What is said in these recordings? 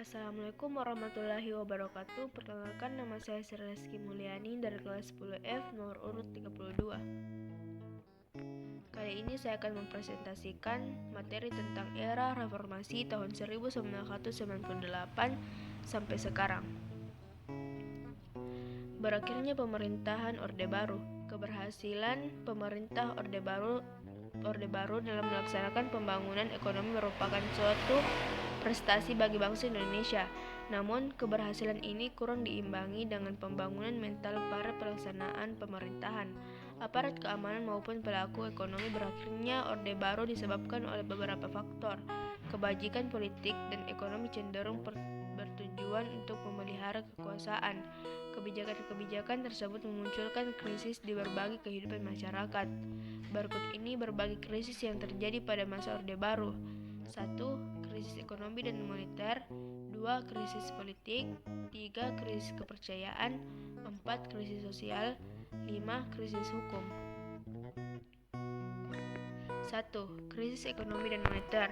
Assalamualaikum warahmatullahi wabarakatuh. Perkenalkan, nama saya Sri Mulyani dari kelas 10F nomor urut 32. Kali ini saya akan mempresentasikan materi tentang era reformasi tahun 1998 sampai sekarang. Berakhirnya pemerintahan Orde Baru. Keberhasilan pemerintah Orde Baru dalam melaksanakan pembangunan ekonomi merupakan suatu prestasi bagi bangsa Indonesia. Namun, keberhasilan ini kurang diimbangi dengan pembangunan mental para pelaksanaan pemerintahan, aparat keamanan maupun pelaku ekonomi. Berakhirnya Orde Baru disebabkan oleh beberapa faktor. Kebajikan politik dan ekonomi cenderung bertujuan untuk memelihara kekuasaan. Kebijakan-kebijakan tersebut memunculkan krisis di berbagai kehidupan masyarakat. Berikut ini berbagai krisis yang terjadi pada masa Orde Baru. 1. Krisis ekonomi dan moneter. 2. Krisis politik. 3. Krisis kepercayaan. 4. Krisis sosial. 5. Krisis hukum. 1. Krisis ekonomi dan moneter.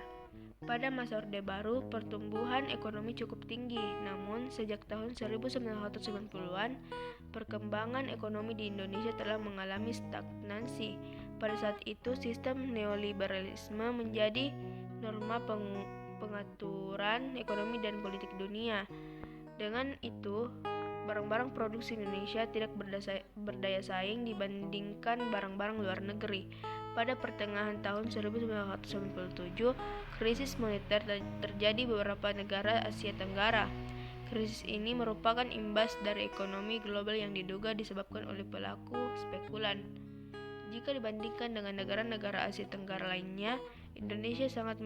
Pada masa Orde Baru, pertumbuhan ekonomi cukup tinggi. Namun, sejak tahun 1990-an, perkembangan ekonomi di Indonesia telah mengalami stagnasi. Pada saat itu, sistem neoliberalisme menjadi norma pengaturan ekonomi dan politik dunia. Dengan itu, barang-barang produksi Indonesia tidak berdaya saing dibandingkan barang-barang luar negeri. Pada pertengahan tahun 1997, krisis moneter terjadi di beberapa negara Asia Tenggara. Krisis ini merupakan imbas dari ekonomi global yang diduga disebabkan oleh pelaku spekulan. Jika dibandingkan dengan negara-negara Asia Tenggara lainnya, Indonesia sangat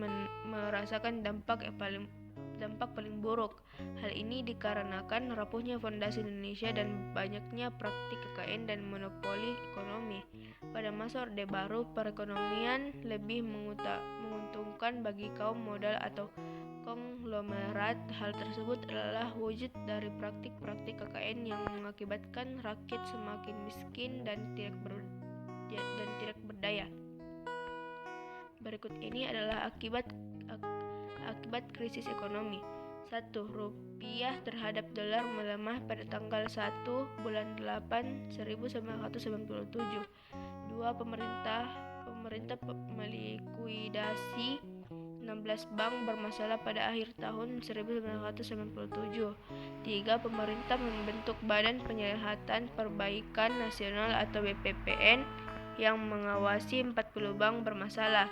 merasakan dampak paling buruk. Hal ini dikarenakan rapuhnya fondasi Indonesia dan banyaknya praktik KKN dan monopoli ekonomi. Pada masa Orde Baru, perekonomian lebih menguntungkan bagi kaum modal atau konglomerat. Hal tersebut adalah wujud dari praktik-praktik KKN yang mengakibatkan rakyat semakin miskin dan tidak berdaya. Berikut ini adalah akibat krisis ekonomi. 1. Rupiah terhadap dolar melemah pada tanggal 1 bulan 8 1997. 2. Pemerintah melikuidasi 16 bank bermasalah pada akhir tahun 1997. 3. Pemerintah membentuk Badan Penyihatan Perbaikan Nasional atau BPPN yang mengawasi 40 bank bermasalah.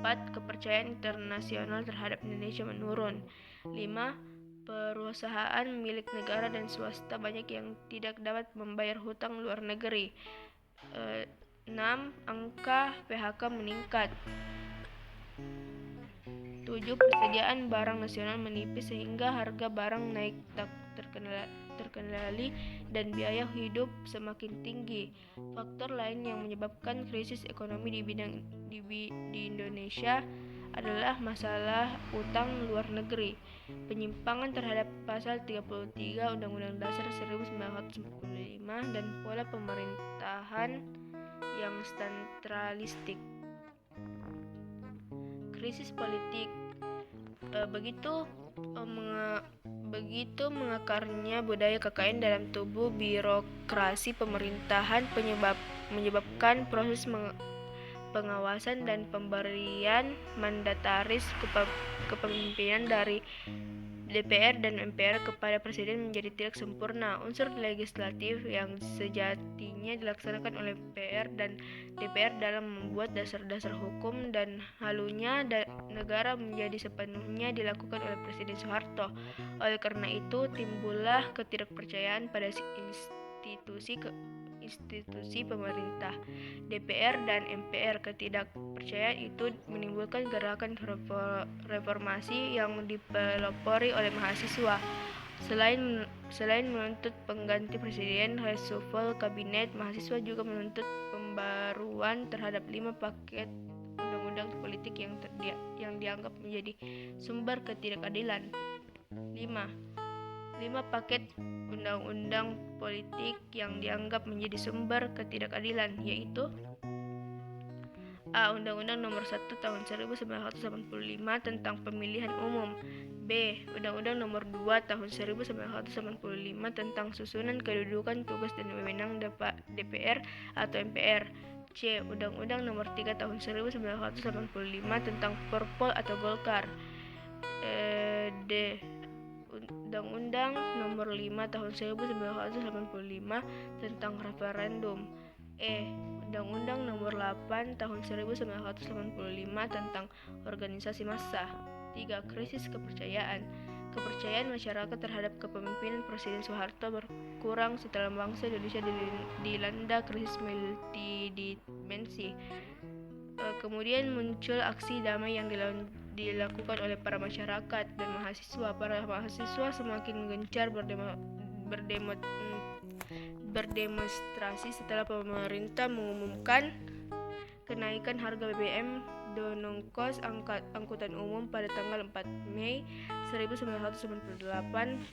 4. Kepercayaan internasional terhadap Indonesia menurun. 5. Perusahaan milik negara dan swasta banyak yang tidak dapat membayar hutang luar negeri. 6. Angka PHK meningkat. 7. Persediaan barang nasional menipis sehingga harga barang naik tak terkendali dan biaya hidup semakin tinggi. Faktor lain yang menyebabkan krisis ekonomi di Indonesia adalah masalah utang luar negeri, penyimpangan terhadap pasal 33 Undang-Undang Dasar 1945 dan pola pemerintahan yang sentralistik. Krisis politik. Begitu mengakarnya budaya KKN dalam tubuh birokrasi pemerintahan menyebabkan proses pengawasan dan pemberian mandataris kepemimpinan dari DPR dan MPR kepada Presiden menjadi tidak sempurna. Unsur legislatif yang sejatinya dilaksanakan oleh MPR dan DPR dalam membuat dasar-dasar hukum dan halunya negara menjadi sepenuhnya dilakukan oleh Presiden Soeharto. Oleh karena itu, timbullah ketidakpercayaan pada institusi pemerintah, DPR dan MPR. Ketidakpercayaan itu menimbulkan gerakan reformasi yang dipelopori oleh mahasiswa. Selain menuntut pengganti presiden, reshuffle kabinet, mahasiswa juga menuntut pembaruan terhadap 5 paket undang-undang politik yang dianggap menjadi sumber ketidakadilan. 5 paket undang-undang politik yang dianggap menjadi sumber ketidakadilan, yaitu A. Undang-Undang Nomor 1 Tahun 1985 tentang Pemilihan Umum. B. Undang-Undang Nomor 2 Tahun 1985 tentang Susunan Kedudukan, Tugas dan Wewenang DPR atau MPR. C. Undang-Undang Nomor 3 Tahun 1985 tentang Perpol atau Golkar. D. Undang-Undang Nomor 5 Tahun 1985 tentang referendum. E. Undang-Undang Nomor 8 Tahun 1985 tentang organisasi massa. 3. Krisis kepercayaan. Kepercayaan masyarakat terhadap kepemimpinan Presiden Soeharto berkurang setelah bangsa Indonesia dilanda krisis multidimensi. Kemudian muncul aksi damai yang dilakukan oleh para masyarakat dan mahasiswa. Para mahasiswa semakin gencar berdemonstrasi setelah pemerintah mengumumkan kenaikan harga BBM Donongkos angkutan umum pada tanggal 4 Mei 1998.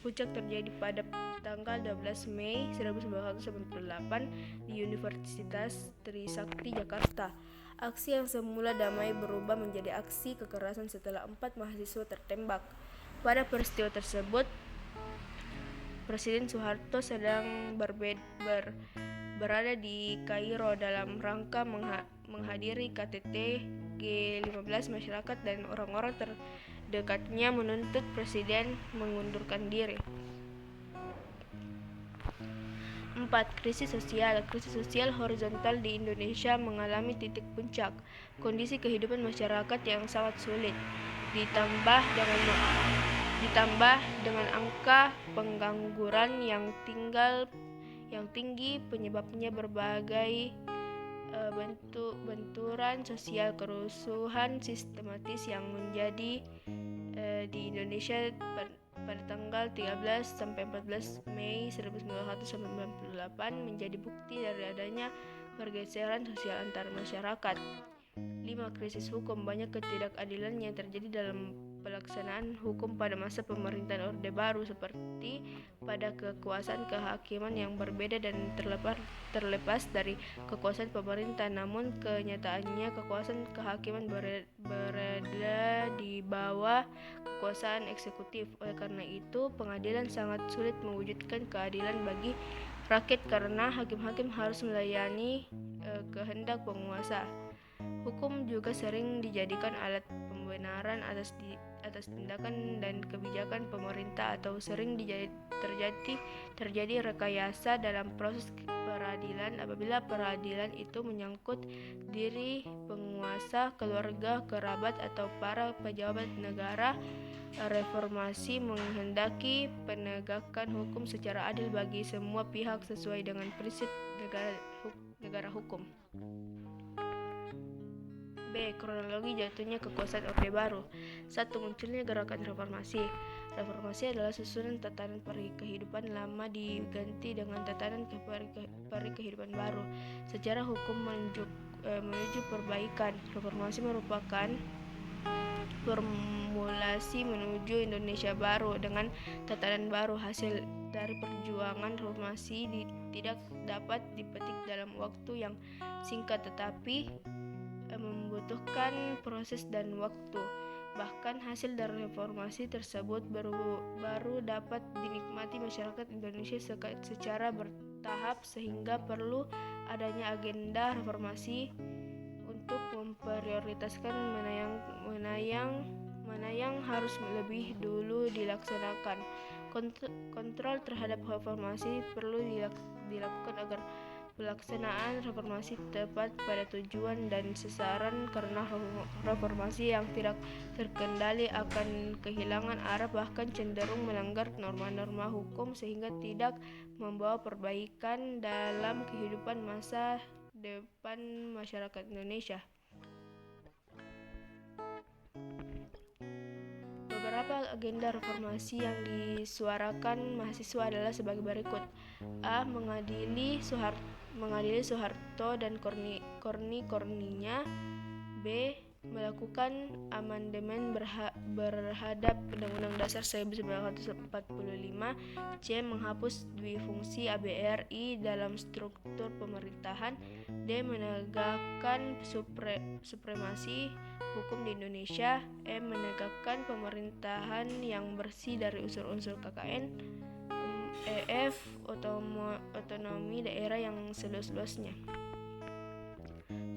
Puncak terjadi pada tanggal 12 Mei 1998 di Universitas Trisakti, Jakarta. Aksi yang semula damai berubah menjadi aksi kekerasan setelah 4 mahasiswa tertembak. Pada peristiwa tersebut, Presiden Soeharto sedang berada di Kairo dalam rangka menghadiri KTT G15. Masyarakat dan orang-orang terdekatnya menuntut Presiden mengundurkan diri. 4. Krisis sosial. Krisis sosial horizontal di Indonesia mengalami titik puncak. Kondisi kehidupan masyarakat yang sangat sulit ditambah dengan angka pengangguran yang tinggi, penyebabnya berbagai benturan sosial, kerusuhan sistematis yang menjadi di Indonesia pada tanggal 13 sampai 14 Mei 1998 menjadi bukti dari adanya pergeseran sosial antar masyarakat. 5. Krisis hukum. Banyak ketidakadilan yang terjadi dalam pelaksanaan hukum pada masa pemerintahan Orde Baru, seperti pada kekuasaan kehakiman yang berbeda dan terlepas dari kekuasaan pemerintah. Namun kenyataannya kekuasaan kehakiman berada di bawah kekuasaan eksekutif. Oleh karena itu, pengadilan sangat sulit mewujudkan keadilan bagi rakyat karena hakim-hakim harus melayani kehendak penguasa. Hukum juga sering dijadikan alat pembenaran atas tindakan dan kebijakan pemerintah, atau sering terjadi rekayasa dalam proses peradilan apabila peradilan itu menyangkut diri penguasa, keluarga, kerabat, atau para pejabat negara. Reformasi menghendaki penegakan hukum secara adil bagi semua pihak sesuai dengan prinsip negara hukum. B. Kronologi jatuhnya kekuasaan Orde Baru. 1. Munculnya gerakan reformasi. Reformasi adalah susunan tatanan kehidupan lama diganti dengan tatanan kehidupan baru secara hukum menuju perbaikan. Reformasi merupakan formulasi menuju Indonesia baru dengan tatanan baru. Hasil dari perjuangan reformasi tidak dapat dipetik dalam waktu yang singkat, tetapi membutuhkan proses dan waktu. Bahkan hasil dari reformasi tersebut baru dapat dinikmati masyarakat Indonesia secara bertahap, sehingga perlu adanya agenda reformasi untuk memprioritaskan mana yang harus lebih dulu dilaksanakan. Kontrol terhadap reformasi perlu dilakukan agar pelaksanaan reformasi tepat pada tujuan dan sasaran, karena reformasi yang tidak terkendali akan kehilangan arah, bahkan cenderung melanggar norma-norma hukum sehingga tidak membawa perbaikan dalam kehidupan masa depan masyarakat Indonesia. Beberapa agenda reformasi yang disuarakan mahasiswa adalah sebagai berikut. A. Mengadili Soeharto dan korni-korninya. B. Melakukan amandemen berhadap Undang-Undang Dasar 1945. C. Menghapus dwifungsi ABRI dalam struktur pemerintahan. D. D. Menegakkan supremasi hukum di Indonesia. E. Menegakkan pemerintahan yang bersih dari unsur-unsur KKN. F. Otonomi daerah yang seluas-luasnya.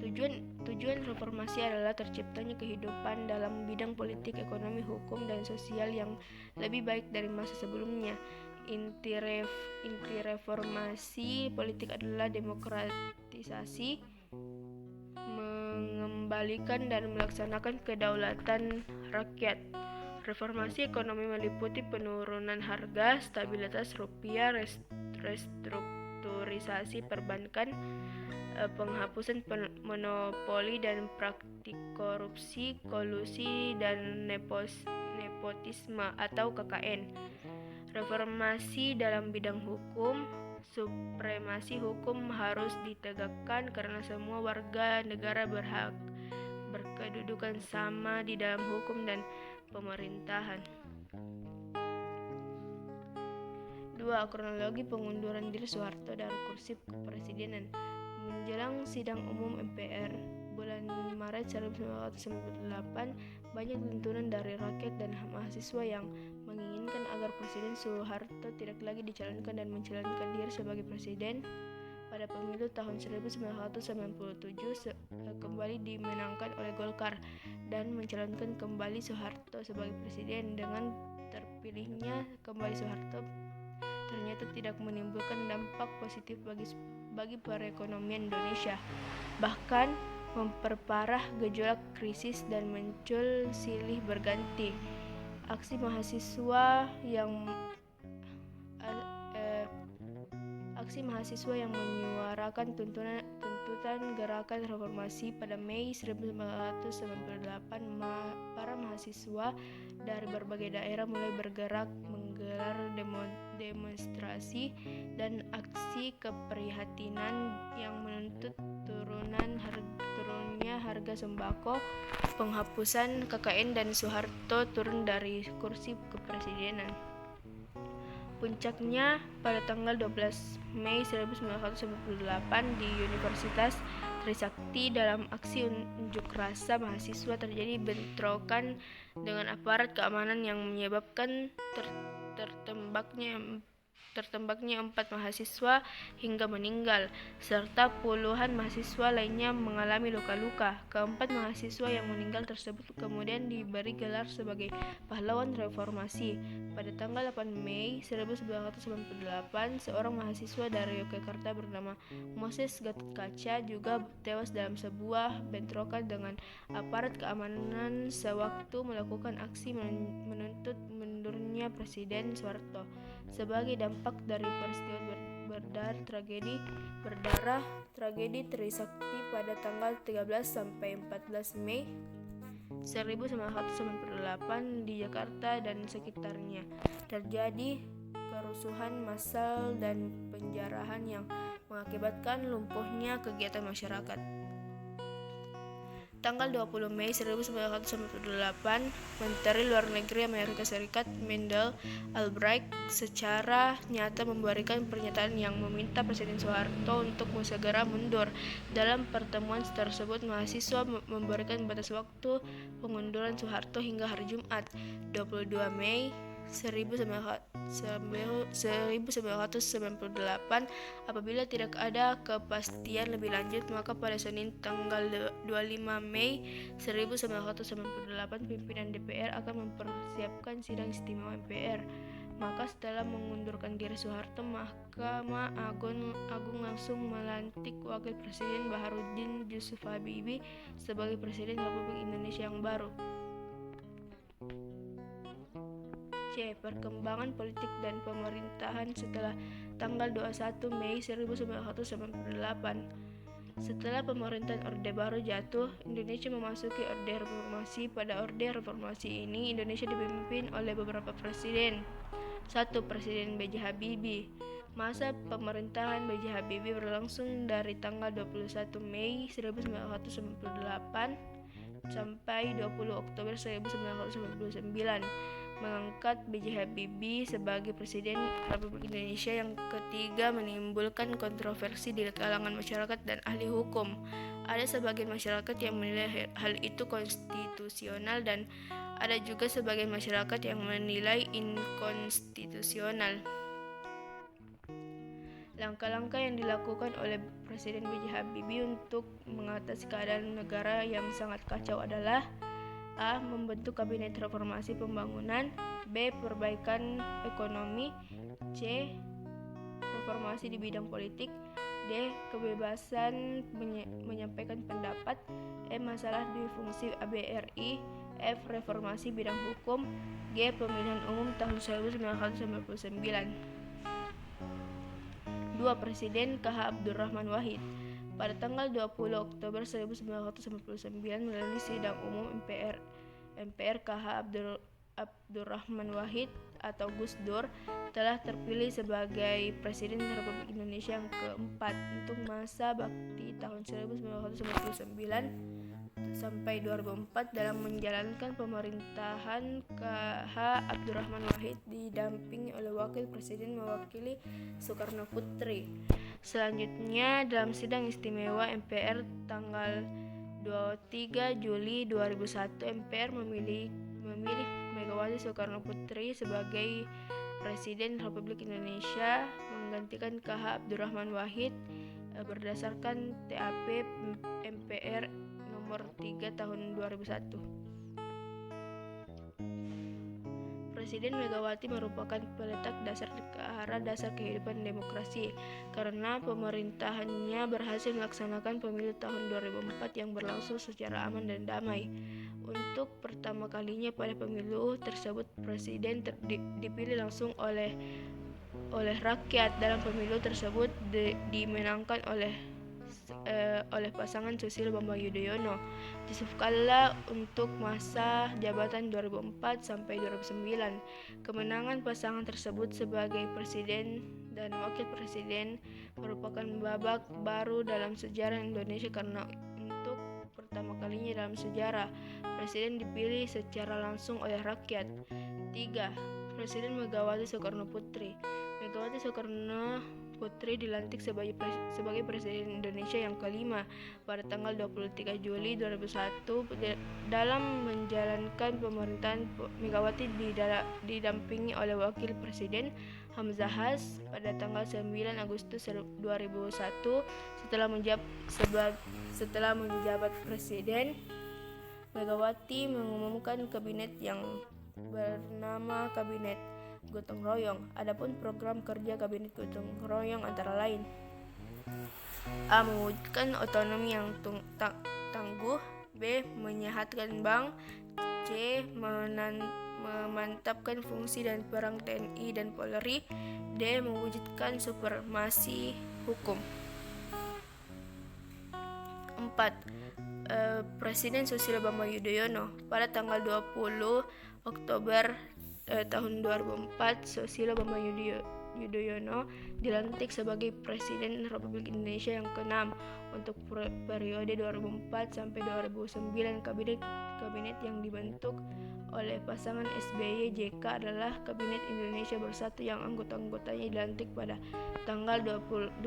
Tujuan reformasi adalah terciptanya kehidupan dalam bidang politik, ekonomi, hukum, dan sosial yang lebih baik dari masa sebelumnya. Inti reformasi politik adalah demokratisasi, mengembalikan dan melaksanakan kedaulatan rakyat. Reformasi ekonomi meliputi penurunan harga, stabilitas rupiah, restrukturisasi perbankan, penghapusan monopoli dan praktik korupsi, kolusi, dan nepotisme atau KKN. Reformasi dalam bidang hukum. Supremasi hukum harus ditegakkan karena semua warga negara berhak berkedudukan sama di dalam hukum dan pemerintahan. 2. Kronologi pengunduran diri Soeharto dari kursi kepresidenan. Menjelang sidang umum MPR bulan Maret 1998, banyak tuntunan dari rakyat dan mahasiswa yang menginginkan agar Presiden Soeharto tidak lagi dicalonkan dan mencalonkan diri sebagai presiden. Pada pemilu tahun 1997 kembali dimenangkan oleh Golkar dan mencalonkan kembali Soeharto sebagai presiden. Dengan terpilihnya kembali Soeharto ternyata tidak menimbulkan dampak positif bagi perekonomian Indonesia, bahkan memperparah gejolak krisis dan muncul silih berganti aksi mahasiswa yang menyuarakan tuntutan gerakan reformasi. Pada Mei 1998, para mahasiswa dari berbagai daerah mulai bergerak menggelar demonstrasi dan aksi keprihatinan yang menuntut turunnya harga sembako, penghapusan KKN, dan Soeharto turun dari kursi kepresidenan. Puncaknya pada tanggal 12 Mei 1998 di Universitas Trisakti. Dalam aksi unjuk rasa mahasiswa terjadi bentrokan dengan aparat keamanan yang menyebabkan tertembaknya 4 mahasiswa hingga meninggal, serta puluhan mahasiswa lainnya mengalami luka-luka. Keempat mahasiswa yang meninggal tersebut kemudian diberi gelar sebagai pahlawan reformasi. Pada tanggal 8 Mei 1998, seorang mahasiswa dari Yogyakarta bernama Moses Gatotkaca juga tewas dalam sebuah bentrokan dengan aparat keamanan sewaktu melakukan aksi menuntut mundurnya Presiden Soeharto. Sebagai dampak dari peristiwa berdarah tragedi Trisakti pada tanggal 13 sampai 14 Mei 1998 di Jakarta dan sekitarnya terjadi kerusuhan massal dan penjarahan yang mengakibatkan lumpuhnya kegiatan masyarakat. Tanggal 20 Mei 1998, Menteri Luar Negeri Amerika Serikat Mandel Albright secara nyata memberikan pernyataan yang meminta Presiden Soeharto untuk segera mundur. Dalam pertemuan tersebut, mahasiswa memberikan batas waktu pengunduran Soeharto hingga hari Jumat, 22 Mei 1998. Apabila tidak ada kepastian lebih lanjut, maka pada Senin tanggal 25 Mei 1998 pimpinan DPR akan mempersiapkan sidang istimewa MPR. Maka setelah mengundurkan diri Soeharto, Mahkamah Agung langsung melantik Wakil Presiden Baharudin Yusuf Habibie sebagai Presiden Republik Indonesia yang baru. C. Perkembangan politik dan pemerintahan setelah tanggal 21 Mei 1998. Setelah pemerintahan Orde Baru jatuh, Indonesia memasuki Orde Reformasi. Pada Orde Reformasi ini, Indonesia dipimpin oleh beberapa presiden. 1. Presiden B.J. Habibie. Masa pemerintahan B.J. Habibie berlangsung dari tanggal 21 Mei 1998 sampai 20 Oktober 1999. mengangkat B.J. Habibie sebagai Presiden Republik Indonesia. Yang ketiga, menimbulkan kontroversi di kalangan masyarakat dan ahli hukum. Ada sebagian masyarakat yang menilai hal itu konstitusional dan ada juga sebagian masyarakat yang menilai inkonstitusional. Langkah-langkah yang dilakukan oleh Presiden B.J. Habibie untuk mengatasi keadaan negara yang sangat kacau adalah: A. Membentuk Kabinet Reformasi Pembangunan. B. Perbaikan ekonomi. C. Reformasi di bidang politik. D. Kebebasan menyampaikan pendapat. E. Masalah di fungsi ABRI. F. Reformasi bidang hukum. G. Pemilihan umum tahun 1999. 2. Presiden K.H. Abdurrahman Wahid. Pada tanggal 20 Oktober 1999 melalui sidang umum MPR K.H. Abdurrahman Wahid atau Gus Dur telah terpilih sebagai Presiden Republik Indonesia yang keempat untuk masa bakti tahun 1999 sampai 2004. Dalam menjalankan pemerintahan, K.H. Abdurrahman Wahid didampingi oleh Wakil Presiden mewakili Soekarno Putri. Selanjutnya, dalam sidang istimewa MPR tanggal 23 Juli 2001, MPR memilih Megawati Soekarno Putri sebagai Presiden Republik Indonesia menggantikan K.H. Abdurrahman Wahid berdasarkan TAP MPR nomor 3 tahun 2001. Presiden Megawati merupakan peletak dasar ke arah dasar kehidupan demokrasi karena pemerintahannya berhasil melaksanakan pemilu tahun 2004 yang berlangsung secara aman dan damai. Untuk pertama kalinya pada pemilu tersebut, presiden dipilih langsung oleh rakyat. Dalam pemilu tersebut dimenangkan oleh pasangan Susilo Bambang Yudhoyono, Yusuf Kalla untuk masa jabatan 2004 sampai 2009. Kemenangan pasangan tersebut sebagai presiden dan wakil presiden merupakan babak baru dalam sejarah Indonesia karena untuk pertama kalinya dalam sejarah presiden dipilih secara langsung oleh rakyat. 3. Presiden Megawati Soekarno Putri. Megawati Soekarno Putri dilantik sebagai Presiden Indonesia yang kelima pada tanggal 23 Juli 2001. Dalam menjalankan pemerintahan, Megawati didampingi oleh Wakil Presiden Hamzahas pada tanggal 9 Agustus 2001. Setelah menjabat Presiden, Megawati mengumumkan kabinet yang bernama Kabinet Gotong Royong. Adapun program kerja Kabinet Gotong Royong antara lain: A. Mewujudkan otonomi yang tangguh. B. Menyehatkan bank. C. Memantapkan fungsi dan peran TNI dan Polri. D. Mewujudkan supremasi hukum. 4. Presiden Susilo Bambang Yudhoyono. Pada tanggal 20 Oktober tahun 2004, Susilo Bambang Yudhoyono dilantik sebagai Presiden Republik Indonesia yang ke-6 untuk periode 2004 sampai 2009. Kabinet yang dibentuk oleh pasangan SBY-JK adalah Kabinet Indonesia Bersatu yang anggota-anggotanya dilantik pada tanggal 21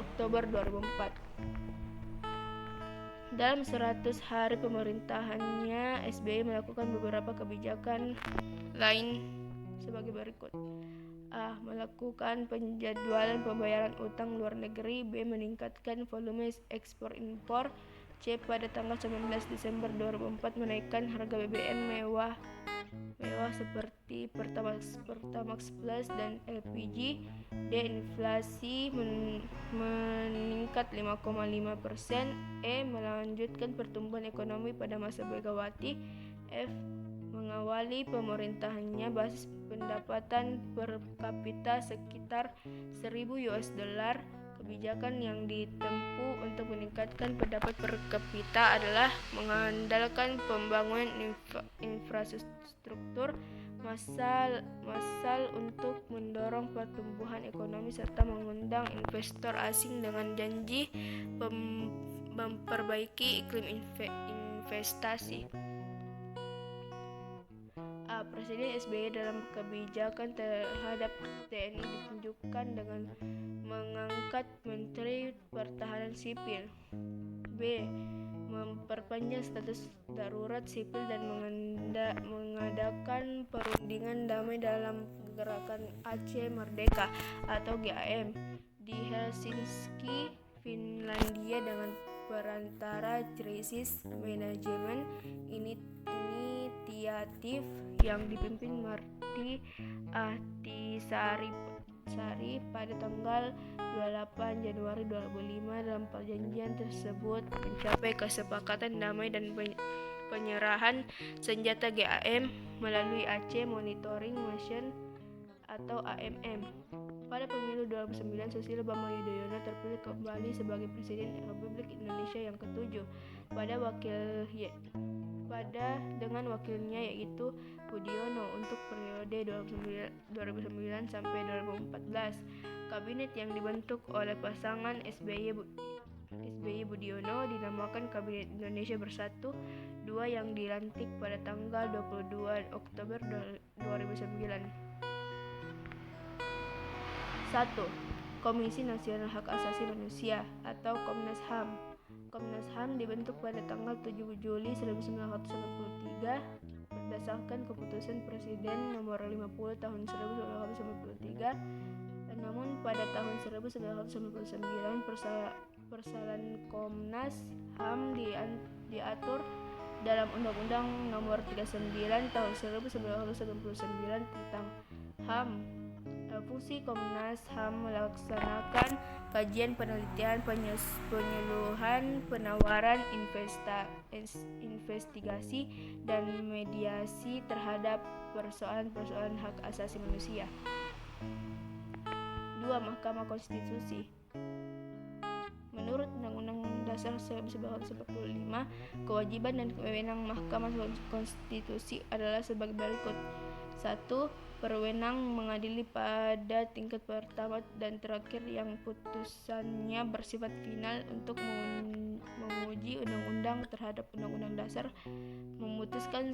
Oktober 2004. Dalam 100 hari pemerintahannya, SBY melakukan beberapa kebijakan lain sebagai berikut: A. Melakukan penjadwalan pembayaran utang luar negeri. B. Meningkatkan volume ekspor impor. C. Pada tanggal 19 Desember 2004 menaikkan harga BBM mewah seperti Pertamax Plus dan LPG. D. Inflasi meningkat 5,5%. E. Melanjutkan pertumbuhan ekonomi pada masa Megawati. F. Mengawali pemerintahannya basis pendapatan per kapita sekitar $1.000. Kebijakan yang ditempuh untuk meningkatkan pendapatan per kapita adalah mengandalkan pembangunan infrastruktur massal untuk mendorong pertumbuhan ekonomi serta mengundang investor asing dengan janji memperbaiki iklim investasi. Presiden SBY dalam kebijakan terhadap TNI ditunjukkan dengan mengangkat Menteri Pertahanan Sipil. B. Memperpanjang status darurat sipil dan mengadakan perundingan damai dalam gerakan Aceh Merdeka atau GAM di Helsinki, Finlandia dengan perantara Crisis Management Initiative yang dipimpin Marty Ahtisaari pada tanggal 28 Januari 2005. Dalam perjanjian tersebut mencapai kesepakatan damai dan penyerahan senjata GAM melalui Aceh Monitoring Mission atau AMM. Pada pemilu 2009, Susilo Bambang Yudhoyono terpilih kembali sebagai Presiden Republik Indonesia yang ke-7 dengan wakilnya yaitu Budiono untuk periode 2009 sampai 2014. Kabinet yang dibentuk oleh pasangan SBY Budiono dinamakan Kabinet Indonesia Bersatu 2 yang dilantik pada tanggal 22 Oktober 2009. 1. Komisi Nasional Hak Asasi Manusia atau Komnas HAM. Komnas HAM dibentuk pada tanggal 7 Juli 1993 berdasarkan keputusan Presiden nomor 50 tahun 1993. Namun pada tahun 1999 persoalan Komnas HAM diatur dalam Undang-Undang nomor 39 tahun 1999 tentang HAM. Fungsi Komnas HAM melaksanakan kajian, penelitian, penyuluhan, penawaran, investigasi, dan mediasi terhadap persoalan-persoalan hak asasi manusia. 2. Mahkamah Konstitusi. Menurut Undang-Undang Dasar 1945, kewajiban dan kewenangan Mahkamah Konstitusi adalah sebagai berikut. 1. Berwenang mengadili pada tingkat pertama dan terakhir yang putusannya bersifat final untuk menguji undang-undang terhadap undang-undang dasar, memutuskan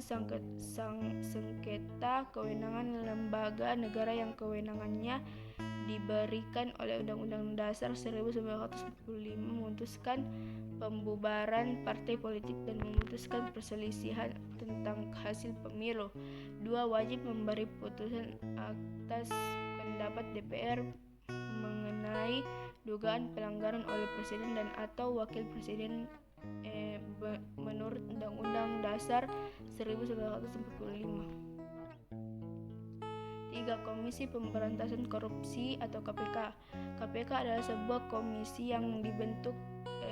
sengketa, kewenangan lembaga negara yang kewenangannya diberikan oleh Undang-Undang Dasar 1945, memutuskan pembubaran partai politik dan memutuskan perselisihan tentang hasil pemilu. 2. Wajib memberi putusan atas pendapat DPR mengenai dugaan pelanggaran oleh Presiden dan atau Wakil Presiden menurut Undang-Undang Dasar 1945. 3. Komisi Pemberantasan Korupsi atau KPK. KPK adalah sebuah komisi yang dibentuk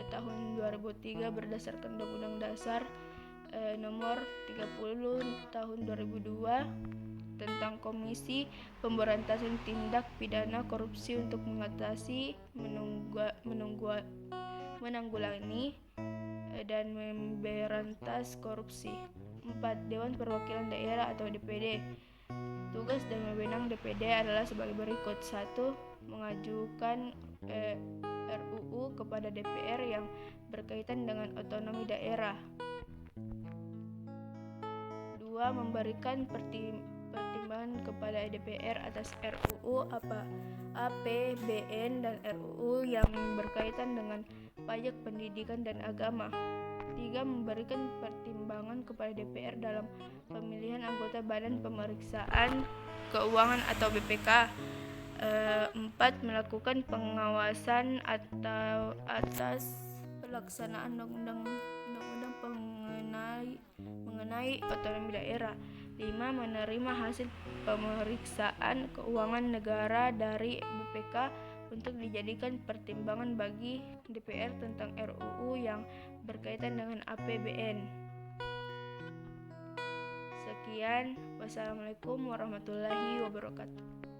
tahun 2003 berdasarkan Undang-Undang Dasar nomor 30 tahun 2002 tentang Komisi Pemberantasan Tindak Pidana Korupsi untuk mengatasi, menanggulangi dan memberantas korupsi. 4. Dewan Perwakilan Daerah atau DPD. Tugas dan wewenang DPD adalah sebagai berikut. 1. Mengajukan RUU kepada DPR yang berkaitan dengan otonomi daerah. 2. Memberikan pertimbangan kepada DPR atas RUU APBN dan RUU yang berkaitan dengan pajak pendidikan dan agama. 3. Memberikan pertimbangan kepada DPR dalam pemilihan anggota Badan Pemeriksaan Keuangan atau BPK. 4. Melakukan pengawasan atau atas pelaksanaan undang-undang mengenai otonomi daerah. 5. Menerima hasil pemeriksaan keuangan negara dari BPK untuk dijadikan pertimbangan bagi DPR tentang RUU yang berkaitan dengan APBN. Sekian, wassalamualaikum warahmatullahi wabarakatuh.